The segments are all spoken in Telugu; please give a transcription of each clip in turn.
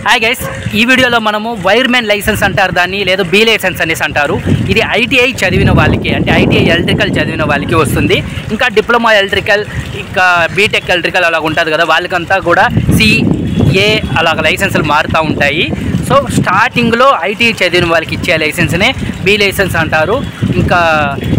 హాయ్ గైస్, ఈ వీడియోలో మనము వైర్మెన్ లైసెన్స్ అంటారు దాన్ని, లేదా బీ లైసెన్స్ అనేసి అంటారు. ఇది ఐటీఐ చదివిన వాళ్ళకి, అంటే ఐటీఐ ఎలక్ట్రికల్ చదివిన వాళ్ళకి వస్తుంది. ఇంకా డిప్లొమా ఎలక్ట్రికల్, ఇంకా బీటెక్ ఎలక్ట్రికల్ అలా ఉంటుంది కదా, వాళ్ళకంతా కూడా సిఏ అలాగ లైసెన్సులు మారుతూ ఉంటాయి. సో స్టార్టింగ్లో ఐటీఐ చదివిన వాళ్ళకి ఇచ్చే లైసెన్స్నే బీ లైసెన్స్ అంటారు. ఇంకా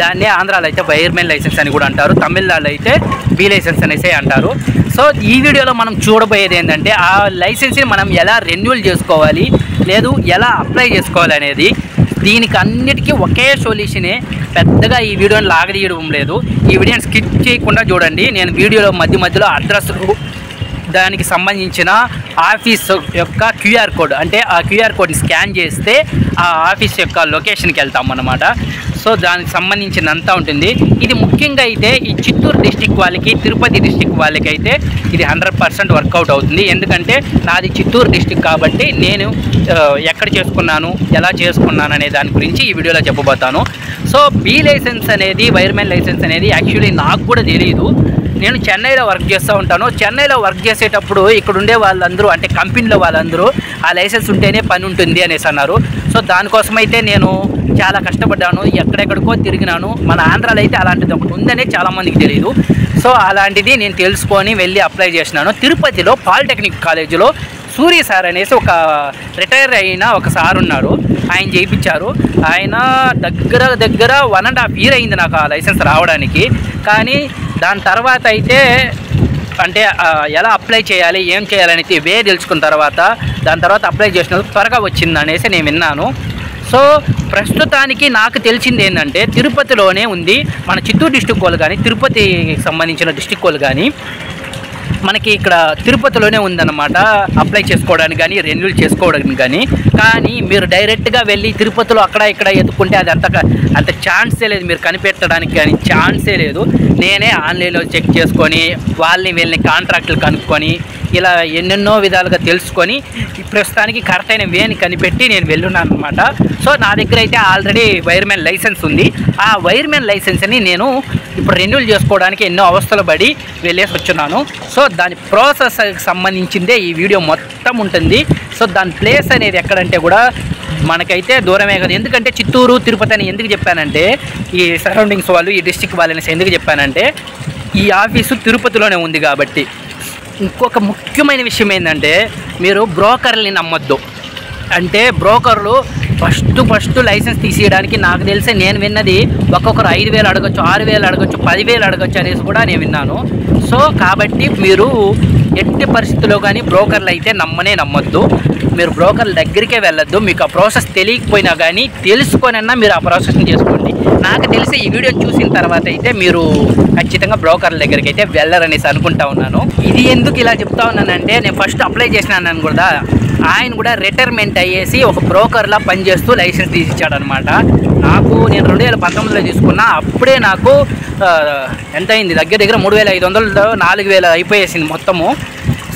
దాన్నే ఆంధ్రాలో అయితే వైర్మెన్ లైసెన్స్ అని కూడా అంటారు, తమిళనాడులో అయితే బీ లైసెన్స్ అనేసి అంటారు. సో ఈ వీడియోలో మనం చూడబోయేది ఏంటంటే ఆ లైసెన్స్ని మనం ఎలా రెన్యూవల్ చేసుకోవాలి, లేదు ఎలా అప్లై చేసుకోవాలి అనేది. దీనికి అన్నిటికీ ఒకే సొల్యూషనే, పెద్దగా ఈ వీడియోని లాగదీయడం లేదు. ఈ వీడియోని స్కిప్ చేయకుండా చూడండి. నేను వీడియోలో మధ్యలో అడ్రస్లు, దానికి సంబంధించిన ఆఫీస్ యొక్క క్యూఆర్ కోడ్, అంటే ఆ క్యూఆర్ కోడ్ని స్కాన్ చేస్తే ఆ ఆఫీస్ యొక్క లొకేషన్కి వెళ్తాం అన్నమాట. సో దానికి సంబంధించినంతా ఉంటుంది. ఇది ముఖ్యంగా అయితే ఈ చిత్తూరు డిస్టిక్ వాళ్ళకి, తిరుపతి డిస్టిక్ వాళ్ళకి అయితే ఇది 100% వర్కౌట్ అవుతుంది. ఎందుకంటే నాది చిత్తూరు డిస్టిక్ కాబట్టి నేను ఎక్కడ చేసుకున్నాను, ఎలా చేసుకున్నాను అనే దాని గురించి ఈ వీడియోలో చెప్పబోతాను. సో బీ లైసెన్స్ అనేది, వైర్మెన్ లైసెన్స్ అనేది యాక్చువల్లీ నాకు కూడా తెలియదు. నేను చెన్నైలో వర్క్ చేస్తూ ఉంటాను. చెన్నైలో వర్క్ చేసేటప్పుడు ఇక్కడ ఉండే వాళ్ళందరూ, అంటే కంపెనీలో వాళ్ళందరూ ఆ లైసెన్స్ ఉంటేనే పని ఉంటుంది అనేసి అన్నారు. సో దానికోసమైతే నేను చాలా కష్టపడ్డాను, ఎక్కడెక్కడికో తిరిగినాను. మన ఆంధ్రాలో అయితే అలాంటిది ఒకటి ఉందనే చాలామందికి తెలియదు. సో అలాంటిది నేను తెలుసుకొని వెళ్ళి అప్లై చేసినాను. తిరుపతిలో పాలిటెక్నిక్ కాలేజీలో సూర్య సార్ అనేసి ఒక రిటైర్ అయిన ఒక సార్ ఉన్నారు, ఆయన చేయించారు. ఆయన దగ్గర 1.5 year అయింది నాకు ఆ లైసెన్స్ రావడానికి. కానీ దాని తర్వాత అయితే అంటే ఎలా అప్లై చేయాలి, ఏం చేయాలనేది తెలుసుకున్న తర్వాత, దాని తర్వాత అప్లై చేసినందుకు త్వరగా వచ్చింది అనేసి నేను విన్నాను. సో ప్రస్తుతానికి నాకు తెలిసింది ఏంటంటే తిరుపతిలోనే ఉంది. మన చిత్తూరు డిస్టిక్ వాళ్ళు కానీ, తిరుపతికి సంబంధించిన డిస్టిక్ వాళ్ళు కానీ మనకి ఇక్కడ తిరుపతిలోనే ఉందన్నమాట అప్లై చేసుకోవడానికి కానీ, రెన్యూవల్ చేసుకోవడానికి కానీ. కానీ మీరు డైరెక్ట్గా వెళ్ళి తిరుపతిలో అక్కడ ఇక్కడ ఎత్తుకుంటే అది అంత ఛాన్సే లేదు, మీరు కనిపెట్టడానికి కానీ ఛాన్సే లేదు. నేనే ఆన్లైన్లో చెక్ చేసుకొని, వీళ్ళని కాంట్రాక్టులు కనుక్కొని, ఇలా ఎన్నెన్నో విధాలుగా తెలుసుకొని ప్రస్తుతానికి కరెక్ట్ అయిన వేని కనిపెట్టి నేను వెళ్ళున్నాను అనమాట. సో నా దగ్గర అయితే ఆల్రెడీ వైర్మెన్ లైసెన్స్ ఉంది. ఆ వైర్మెన్ లైసెన్స్ని నేను ఇప్పుడు రెన్యూవల్ చేసుకోవడానికి ఎన్నో అవస్థలు పడి వెళ్ళేసి వచ్చున్నాను. సో దాని ప్రాసెస్కి సంబంధించిందే ఈ వీడియో మొత్తం ఉంటుంది. సో దాని ప్లేస్ అనేది ఎక్కడంటే కూడా మనకైతే దూరమే కదా. ఎందుకంటే చిత్తూరు, తిరుపతి అని ఎందుకు చెప్పానంటే, ఈ సరౌండింగ్స్ వాళ్ళు, ఈ డిస్టిక్ వాళ్ళని ఎందుకు చెప్పానంటే, ఈ ఆఫీసు తిరుపతిలోనే ఉంది కాబట్టి. ఇంకొక ముఖ్యమైన విషయం ఏంటంటే, మీరు బ్రోకర్ని నమ్మొద్దు. అంటే బ్రోకర్లు ఫస్ట్ లైసెన్స్ తీసేయడానికి నాకు తెలిసి నేను విన్నది ఒక్కొక్కరు 5,000 అడగచ్చు, 6,000 అడగచ్చు, 10,000 అడగచ్చు అనేసి కూడా నేను విన్నాను. సో కాబట్టి మీరు ఎట్టి పరిస్థితుల్లో కానీ బ్రోకర్లు అయితే నమ్మొద్దు. మీరు బ్రోకర్ల దగ్గరికే వెళ్ళొద్దు. మీకు ఆ ప్రాసెస్ తెలియకపోయినా కానీ తెలుసుకొనన్నా మీరు ఆ ప్రాసెస్ని చేసుకోండి. నాకు తెలిసి ఈ వీడియో చూసిన తర్వాత అయితే మీరు ఖచ్చితంగా బ్రోకర్ల దగ్గరికి అయితే వెళ్ళరనేసి అనుకుంటా ఉన్నాను. ఇది ఎందుకు ఇలా చెప్తా ఉన్నానంటే, నేను ఫస్ట్ అప్లై చేసినాను కూడా, ఆయన కూడా రిటైర్మెంట్ అయ్యేసి ఒక బ్రోకర్లా పనిచేస్తూ లైసెన్స్ తీసిచ్చాడనమాట. నేను 2019లో తీసుకున్నా. అప్పుడే నాకు ఎంత అయింది, దగ్గర 3,500, 4,000 అయిపోయేసింది మొత్తము.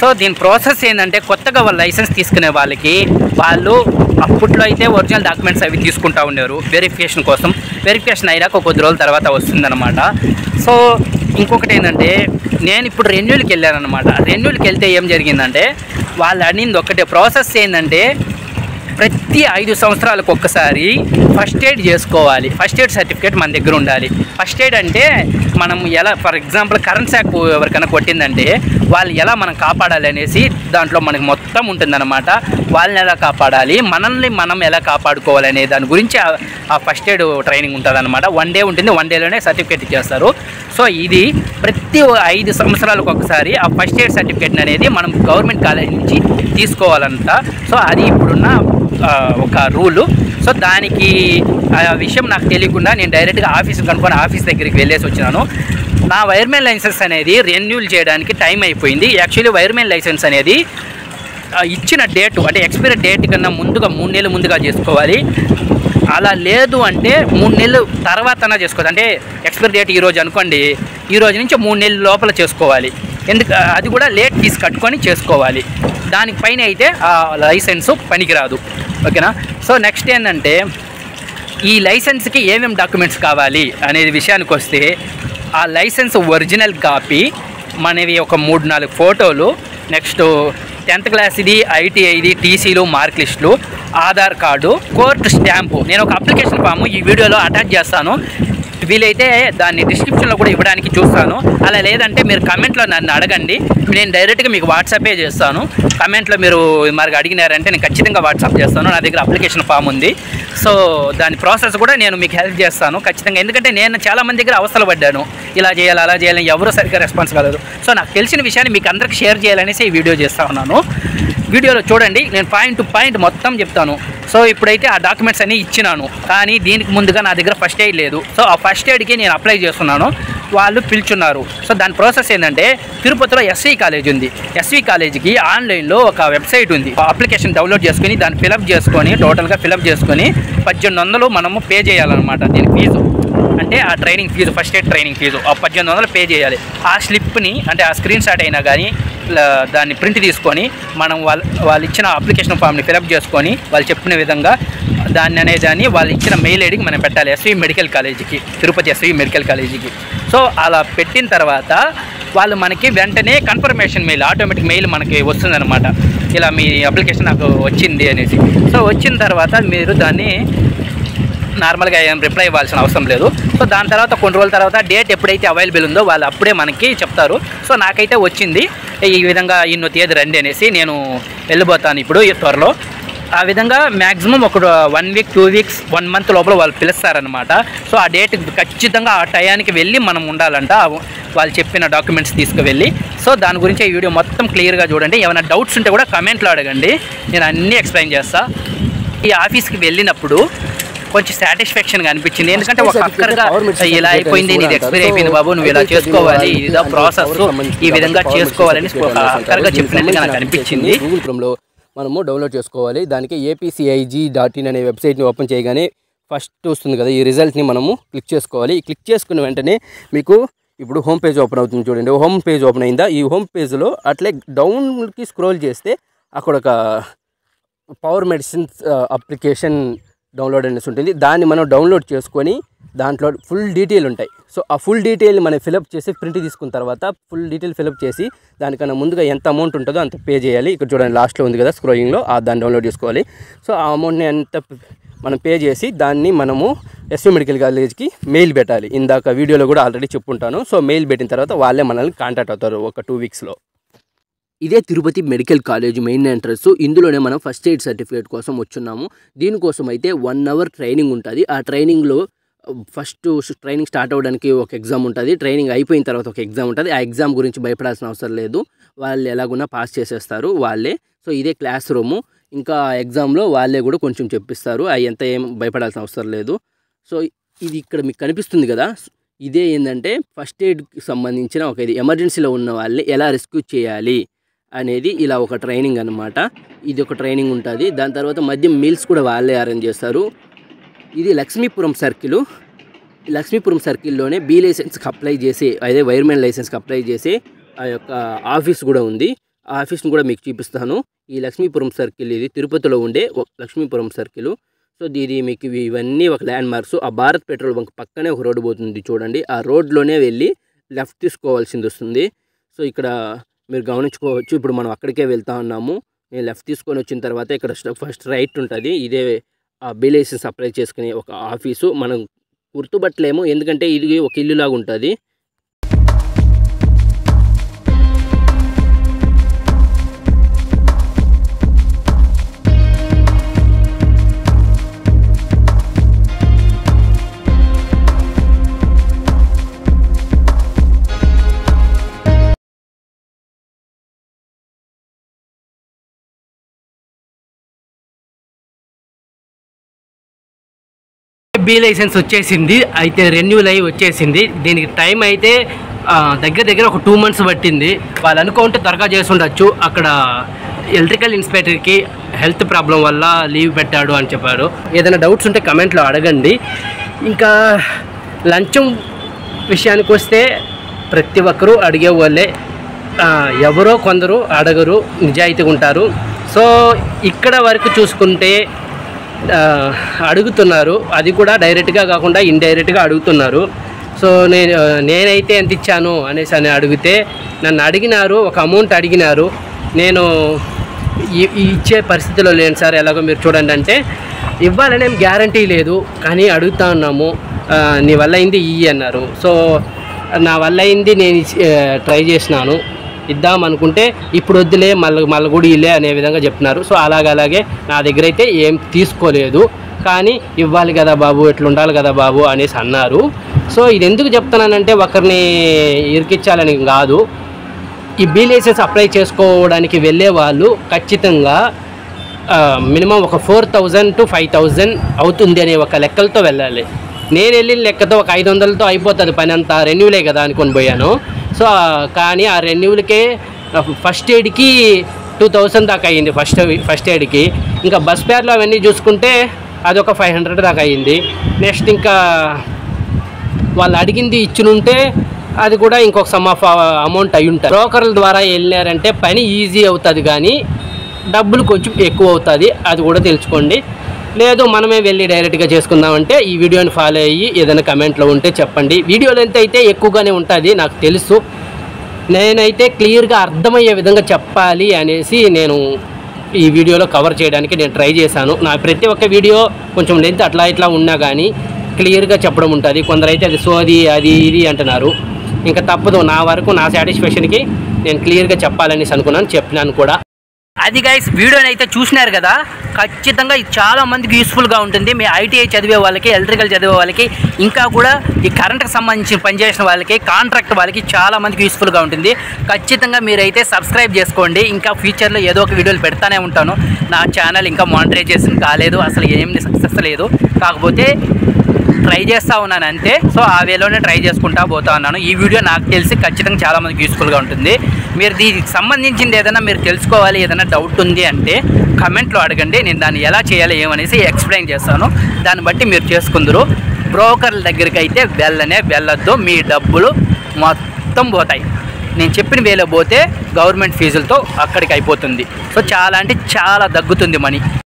సో దీని ప్రాసెస్ ఏంటంటే, కొత్తగా వాళ్ళు లైసెన్స్ తీసుకునే వాళ్ళకి, వాళ్ళు అప్పట్లో అయితే ఒరిజినల్ డాక్యుమెంట్స్ అవి తీసుకుంటూ ఉండేవారు వెరిఫికేషన్ కోసం. వెరిఫికేషన్ అయినాక కొద్ది రోజుల తర్వాత వస్తుందన్నమాట. సో ఇంకొకటి ఏంటంటే, నేను ఇప్పుడు రెన్యూవల్కి వెళ్ళానమాట. రెన్యూవల్కి వెళ్తే ఏం జరిగిందంటే, వాళ్ళు అడిగింది ఒకటే ప్రాసెస్ ఏంటంటే, ప్రతి 5 సంవత్సరాలకు ఒక్కసారి ఫస్ట్ ఎయిడ్ చేసుకోవాలి. ఫస్ట్ ఎయిడ్ సర్టిఫికేట్ మన దగ్గర ఉండాలి. ఫస్ట్ ఎయిడ్ అంటే మనం ఎలా, ఫర్ ఎగ్జాంపుల్ కరెంట్ షాక్ ఎవరికైనా కొట్టిందంటే వాళ్ళు ఎలా మనం కాపాడాలి అనేసి దాంట్లో మనకి మొత్తం ఉంటుందన్నమాట. వాళ్ళని ఎలా కాపాడాలి, మనల్ని మనం ఎలా కాపాడుకోవాలి అనే దాని గురించి ఆ ఫస్ట్ ఎయిడ్ ట్రైనింగ్ ఉంటుంది అనమాట. 1 day ఉంటుంది, 1 dayలోనే సర్టిఫికేట్ ఇచ్చేస్తారు. సో ఇది ప్రతి 5 సంవత్సరాలకు ఒకసారి ఆ ఫస్ట్ ఎయిడ్ సర్టిఫికేట్ అనేది మనం గవర్నమెంట్ కాలేజ్ నుంచి తీసుకోవాలంట. సో అది ఇప్పుడున్న ఒక రూలు. సో దానికి ఆ విషయం నాకు తెలియకుండా నేను డైరెక్ట్గా ఆఫీస్ కనుక్కొని ఆఫీస్ దగ్గరికి వెళ్ళేసి వచ్చినాను. నా వైర్మెన్ లైసెన్స్ అనేది రెన్యూవల్ చేయడానికి టైం అయిపోయింది. యాక్చువల్లీ వైర్మెన్ లైసెన్స్ అనేది ఇచ్చిన డేటు, అంటే ఎక్స్పైరీ డేట్ కన్నా ముందుగా 3 నెలలు ముందుగా చేసుకోవాలి. అలా లేదు అంటే 3 నెలలు తర్వాతనా చేసుకోవాలి. అంటే ఎక్స్పైరీ డేట్ ఈరోజు అనుకోండి, ఈ రోజు నుంచి 3 నెలల లోపల చేసుకోవాలి. అది కూడా లేట్ ఫీజు కట్టుకొని చేసుకోవాలి. దానిపైన అయితే ఆ లైసెన్సు పనికిరాదు. ఓకేనా. సో నెక్స్ట్ ఏంటంటే, ఈ లైసెన్స్కి ఏమేమి డాక్యుమెంట్స్ కావాలి అనేది విషయానికి వస్తే, ఆ లైసెన్స్ ఒరిజినల్ కాపీ, మనవి ఒక 3-4 ఫోటోలు, నెక్స్ట్ 10th క్లాస్ది, ITIది, టీసీలు, మార్క్ లిస్టులు, ఆధార్ కార్డు, కోర్టు స్టాంపు. నేను ఒక అప్లికేషన్ ఫామ్ ఈ వీడియోలో అటాచ్ చేస్తాను. వీలైతే దాన్ని డిస్క్రిప్షన్లో కూడా ఇవ్వడానికి చూస్తాను. అలా లేదంటే మీరు కమెంట్లో నన్ను అడగండి, నేను డైరెక్ట్గా మీకు వాట్సాపే చేస్తాను. కమెంట్లో మీరు మరి అడిగినారంటే నేను ఖచ్చితంగా వాట్సాప్ చేస్తాను. నా దగ్గర అప్లికేషన్ ఫామ్ ఉంది. సో దాని ప్రాసెస్ కూడా నేను మీకు హెల్ప్ చేస్తాను ఖచ్చితంగా. ఎందుకంటే నేను చాలామంది దగ్గర అవసరం పడ్డాను, ఇలా చేయాలి అలా చేయాలని ఎవరు సరిగ్గా రెస్పాన్స్ కాలేదు. సో నాకు తెలిసిన విషయాన్ని మీకు అందరికి షేర్ చేయాలనేసి ఈ వీడియో చేస్తా ఉన్నాను. వీడియోలో చూడండి, నేను పాయింట్ టు పాయింట్ మొత్తం చెప్తాను. సో ఇప్పుడైతే ఆ డాక్యుమెంట్స్ అన్నీ ఇచ్చినాను, కానీ దీనికి ముందుగా నా దగ్గర ఫస్ట్ ఎయిడ్ లేదు. సో ఆ ఫస్ట్ ఎయిడ్కి నేను అప్లై చేస్తున్నాను, వాళ్ళు పిలుచున్నారు. సో దాని ప్రాసెస్ ఏంటంటే, తిరుపతిలో SV కాలేజ్ ఉంది. SV కాలేజీకి ఆన్లైన్లో ఒక వెబ్సైట్ ఉంది. అప్లికేషన్ డౌన్లోడ్ చేసుకొని దాన్ని ఫిలప్ చేసుకొని, టోటల్గా ఫిలప్ చేసుకొని 1800 మనము పే చేయాలన్నమాట. దీని ఫీజు అంటే ఆ training fee, first aid training fee 1800 pay చేయాలి. ఆ స్లిప్ని అంటే ఆ స్క్రీన్ షాట్ అయినా కానీ దాన్ని ప్రింట్ తీసుకొని మనం వాళ్ళు ఇచ్చిన అప్లికేషన్ ఫామ్ని ఫిలప్ చేసుకొని వాళ్ళు చెప్పిన విధంగా దాన్ని వాళ్ళు ఇచ్చిన మెయిల్ ఐడికి మనం పెట్టాలి. SV మెడికల్ కాలేజీకి, తిరుపతి SV మెడికల్ కాలేజీకి. సో అలా పెట్టిన తర్వాత వాళ్ళు మనకి వెంటనే కన్ఫర్మేషన్ మెయిల్, ఆటోమేటిక్ మెయిల్ మనకి వస్తుందన్నమాట. ఇలా మీ అప్లికేషన్ నాకు వచ్చింది అనేసి. సో వచ్చిన తర్వాత మీరు దాన్ని నార్మల్గా ఏం రిప్లై ఇవ్వాల్సిన అవసరం లేదు. సో దాని తర్వాత కొన్ని రోజుల తర్వాత డేట్ ఎప్పుడైతే అవైలబుల్ ఉందో వాళ్ళు అప్పుడే మనకి చెప్తారు. సో నాకైతే వచ్చింది ఈ విధంగా, ఇన్నో తేదీ రండి అనేసి. నేను వెళ్ళిపోతాను ఇప్పుడు త్వరలో. ఆ విధంగా మ్యాక్సిమం ఒక 1 వీక్ 2 వీక్స్ 1 మంత్ లోపల వాళ్ళు పిలుస్తారనమాట. సో ఆ డేట్ ఖచ్చితంగా ఆ టయానికి వెళ్ళి మనం ఉండాలంట, వాళ్ళు చెప్పిన డాక్యుమెంట్స్ తీసుకువెళ్ళి. సో దాని గురించి ఈ వీడియో మొత్తం క్లియర్గా చూడండి. ఏమైనా డౌట్స్ ఉంటే కూడా కమెంట్లో అడగండి, నేను అన్నీ ఎక్స్ప్లెయిన్ చేస్తాను. ఈ ఆఫీస్కి వెళ్ళినప్పుడు కొంచెం సాటిస్ఫాక్షన్గా అనిపించింది. ఎందుకంటే ఒక అక్కడగా ఇలా అయిపోయింది, నీది ఎక్స్పైర్ అయిపోయింది బాబు, నువ్వు ఇలా చేసుకోవాలి, ఇదా ప్రాసెస్, ఈ విధంగా చేసుకోవాలని అక్కడగా చెప్పినట్టుగా నాకు అనిపించింది. గూగుల్ క్రోమ్లో మనము డౌన్లోడ్ చేసుకోవాలి. దానికి apcig.in అనే వెబ్సైట్ని ఓపెన్ చేయగానే ఫస్ట్ వస్తుంది కదా, ఈ రిజల్ట్ని మనము క్లిక్ చేసుకోవాలి. క్లిక్ చేసుకున్న వెంటనే మీకు ఇప్పుడు హోమ్ పేజ్ ఓపెన్ అవుతుంది చూడండి. హోమ్ పేజ్ ఓపెన్ అయిందా? ఈ హోమ్ పేజ్లో అట్లే డౌన్కి స్క్రోల్ చేస్తే అక్కడ ఒక పవర్ మెడిసిన్స్ అప్లికేషన్ డౌన్లోడ్ అనేసి ఉంటుంది. దాన్ని మనం డౌన్లోడ్ చేసుకొని దాంట్లో ఫుల్ డీటెయిల్ ఉంటాయి. సో ఆ ఫుల్ డీటెయిల్ని మనం ఫిలప్ చేసి ప్రింట్ తీసుకున్న తర్వాత ఫుల్ డీటెయిల్ ఫిలప్ చేసి దానికన్నా ముందుగా ఎంత అమౌంట్ ఉంటుందో అంత పే చేయాలి. ఇక్కడ చూడండి లాస్ట్లో ఉంది కదా స్క్రోలింగ్లో, దాన్ని డౌన్లోడ్ చేసుకోవాలి. సో ఆ అమౌంట్ని ఎంత మనం పే చేసి దాన్ని మనము SV మెడికల్ కాలేజ్కి మెయిల్ పెట్టాలి. ఇందాక వీడియోలో కూడా ఆల్రెడీ చెప్పుంటాను. సో మెయిల్ పెట్టిన తర్వాత వాళ్ళే మనల్ని కాంటాక్ట్ అవుతారు ఒక 2 వీక్స్లో. ఇదే Tirupati medical college main entrance. ఇందులోనే మనం ఫస్ట్ ఎయిడ్ సర్టిఫికేట్ కోసం వచ్చున్నాము. దీనికోసం అయితే 1 అవర్ ట్రైనింగ్ ఉంటుంది. ఆ ట్రైనింగ్లో ఫస్ట్ ట్రైనింగ్ స్టార్ట్ అవ్వడానికి ఒక ఎగ్జామ్ ఉంటుంది. ట్రైనింగ్ అయిపోయిన తర్వాత ఒక ఎగ్జామ్ ఉంటుంది. ఆ ఎగ్జామ్ గురించి భయపడాల్సిన అవసరం లేదు, వాళ్ళు ఎలాగున్నా పాస్ చేసేస్తారు వాళ్ళే. సో ఇదే క్లాస్ రూము. ఇంకా ఎగ్జామ్లో వాళ్ళే కూడా కొంచెం చెప్పిస్తారు, ఎంత ఏం భయపడాల్సిన అవసరం లేదు. సో ఇది ఇక్కడ మీకు కనిపిస్తుంది కదా, ఇదే ఏంటంటే ఫస్ట్ ఎయిడ్కి సంబంధించిన ఒక ఇది ఎమర్జెన్సీలో ఉన్న వాళ్ళని ఎలా రెస్క్యూ చేయాలి అనేది ఇలా ఒక ట్రైనింగ్ అనమాట. ఇది ఒక ట్రైనింగ్ ఉంటుంది. దాని తర్వాత మధ్య మీల్స్ కూడా వాళ్ళే అరేంజ్ చేస్తారు. ఇది లక్ష్మీపురం సర్కిల్. లక్ష్మీపురం సర్కిల్లోనే B లైసెన్స్కి అప్లై చేసి, అదే వైర్మెన్ లైసెన్స్కి అప్లై చేసి ఆ యొక్క ఆఫీస్ కూడా ఉంది. ఆ ఆఫీస్ని కూడా మీకు చూపిస్తాను. ఈ లక్ష్మీపురం సర్కిల్ ఇది తిరుపతిలో ఉండే లక్ష్మీపురం సర్కిల్. సో ఇది మీకు ఇవన్నీ ఒక ల్యాండ్ మార్క్స్. ఆ భారత్ పెట్రోల్ బంక్ పక్కనే ఒక రోడ్డు పోతుంది చూడండి, ఆ రోడ్లోనే వెళ్ళి లెఫ్ట్ తీసుకోవాల్సింది వస్తుంది. సో ఇక్కడ మీరు గమనించుకోవచ్చు, ఇప్పుడు మనం అక్కడికే వెళ్తా ఉన్నాము. నేను లెఫ్ట్ తీసుకొని వచ్చిన తర్వాత ఇక్కడ ఫస్ట్ రైట్ ఉంటుంది. ఇదే ఆ B లైసెన్స్ అప్లై చేసుకునే ఒక ఆఫీసు. మనం గుర్తుపట్టలేము ఎందుకంటే ఇది ఒక ఇల్లులాగా ఉంటుంది. B లైసెన్స్ వచ్చేసింది, అయితే రెన్యూల్ అయ్యి వచ్చేసింది. దీనికి టైం అయితే దగ్గర ఒక 2 months పట్టింది. వాళ్ళు అనుకుంటే త్వరగా చేసి ఉండొచ్చు. అక్కడ ఎలక్ట్రికల్ ఇన్స్పెక్టర్కి హెల్త్ ప్రాబ్లం వల్ల లీవ్ పెట్టాడు అని చెప్పారు. ఏదైనా డౌట్స్ ఉంటే కమెంట్లో అడగండి. ఇంకా లంచం విషయానికి వస్తే ప్రతి ఒక్కరూ అడిగే వాళ్ళే, ఎవరో కొందరు అడగరు, నిజాయితీగా ఉంటారు. సో ఇక్కడ వరకు చూసుకుంటే అడుగుతున్నారు, అది కూడా డైరెక్ట్గా కాకుండా ఇండైరెక్ట్గా అడుగుతున్నారు. సో నేనైతే ఎంత ఇచ్చాను అనేసి అని అడిగితే నన్ను అడిగినారు, ఒక అమౌంట్ అడిగినారు. నేను ఇచ్చే పరిస్థితిలో లేను సార్, ఎలాగో మీరు చూడండి అంటే ఇవ్వాలనేం గ్యారంటీ లేదు, కానీ అడుగుతా ఉన్నాము. నీ వల్ల అయింది అన్నారు. సో నా వల్ల అయింది నేను ట్రై చేసినాను, ఇద్దాం అనుకుంటే ఇప్పుడు వద్దులే మళ్ళీ కూడా ఇల్లే అనే విధంగా చెప్తున్నారు. సో అలాగే నా దగ్గర అయితే ఏం తీసుకోలేదు, కానీ ఇవ్వాలి కదా బాబు, ఇట్లా ఉండాలి కదా బాబు అనేసి అన్నారు. సో ఇది ఎందుకు చెప్తున్నానంటే ఒకరిని ఇరికించాలని కాదు, ఈ బీ లైసెన్స్ అప్లై చేసుకోవడానికి వెళ్ళే వాళ్ళు ఖచ్చితంగా మినిమం ఒక 4,000 to 5,000 అవుతుంది అనే ఒక లెక్కలతో వెళ్ళాలి. నేను వెళ్ళిన లెక్కతో ఒక 500తో అయిపోతుంది పని అంతా, రెన్యూలే కదా అనుకొని పోయాను. సో కానీ ఆ రెన్యూలకే ఫస్ట్ ఎయిడ్కి 2,000 దాకా అయ్యింది. ఫస్ట్ ఎయిడ్కి ఇంకా బస్ ఫేర్లో అవన్నీ చూసుకుంటే అదొక 500 దాకా అయ్యింది. నెక్స్ట్ ఇంకా వాళ్ళు అడిగింది ఇచ్చినుంటే అది కూడా ఇంకొక సమ్ ఆఫ్ అమౌంట్ అయి ఉంటుంది. బ్రోకర్ల ద్వారా వెళ్ళారంటే పని ఈజీ అవుతుంది, కానీ డబ్బులు కొంచెం ఎక్కువ అవుతుంది, అది కూడా తెలుసుకోండి. లేదు మనమే వెళ్ళి డైరెక్ట్గా చేసుకుందామంటే ఈ వీడియోని ఫాలో అయ్యి ఏదైనా కమెంట్లో ఉంటే చెప్పండి. వీడియో లెంత్ అయితే ఎక్కువగానే ఉంటుంది నాకు తెలుసు, నేనైతే క్లియర్గా అర్థమయ్యే విధంగా చెప్పాలి అనేసి నేను ఈ వీడియోలో కవర్ చేయడానికి నేను ట్రై చేశాను. నా ప్రతి ఒక్క వీడియో కొంచెం లెంత్ అట్లా ఇట్లా ఉన్నా కానీ క్లియర్గా చెప్పడం ఉంటుంది. కొందరైతే అది సోది అది ఇది అంటున్నారు, ఇంకా తప్పదు, నా వరకు నా సాటిస్ఫాక్షన్కి నేను క్లియర్గా చెప్పాలనేసి అనుకున్నాను, చెప్పినాను కూడా. అది గైస్, వీడియోని అయితే చూసినారు కదా, ఖచ్చితంగా ఇది చాలా మందికి యూస్ఫుల్గా ఉంటుంది. మీ ఐటీఐ చదివే వాళ్ళకి, ఎలక్ట్రికల్ చదివే వాళ్ళకి, ఇంకా కూడా ఈ కరెంట్కి సంబంధించిన పనిచేసిన వాళ్ళకి, కాంట్రాక్ట్ వాళ్ళకి చాలా మందికి యూస్ఫుల్గా ఉంటుంది. ఖచ్చితంగా మీరైతే సబ్స్క్రైబ్ చేసుకోండి. ఇంకా ఫ్యూచర్లో ఏదో ఒక వీడియోలు పెడతానే ఉంటాను. నా ఛానల్ ఇంకా మానిటైజేషన్ కాలేదు, అసలు ఏమి సక్సెస్ లేదు, కాకపోతే ట్రై చేస్తూ ఉన్నాను అంతే. సో ఆ వేలోనే ట్రై చేసుకుంటా పోతా ఉన్నాను. ఈ వీడియో నాకు తెలిసి ఖచ్చితంగా చాలామందికి యూస్ఫుల్గా ఉంటుంది. మీరు దీనికి సంబంధించింది ఏదైనా మీరు తెలుసుకోవాలి, ఏదైనా డౌట్ ఉంది అంటే కమెంట్లో అడగండి, నేను దాన్ని ఎలా చేయాలి ఏమనేసి ఎక్స్ప్లెయిన్ చేస్తాను. దాన్ని బట్టి మీరు చేసుకుందరు. బ్రోకర్ల దగ్గరికి అయితే వెళ్ళొద్దు, మీ డబ్బులు మొత్తం పోతాయి. నేను చెప్పిన వేలో పోతే గవర్నమెంట్ ఫీజులతో అక్కడికి అయిపోతుంది. సో చాలా అంటే చాలా దగ్గుతుంది మనీ.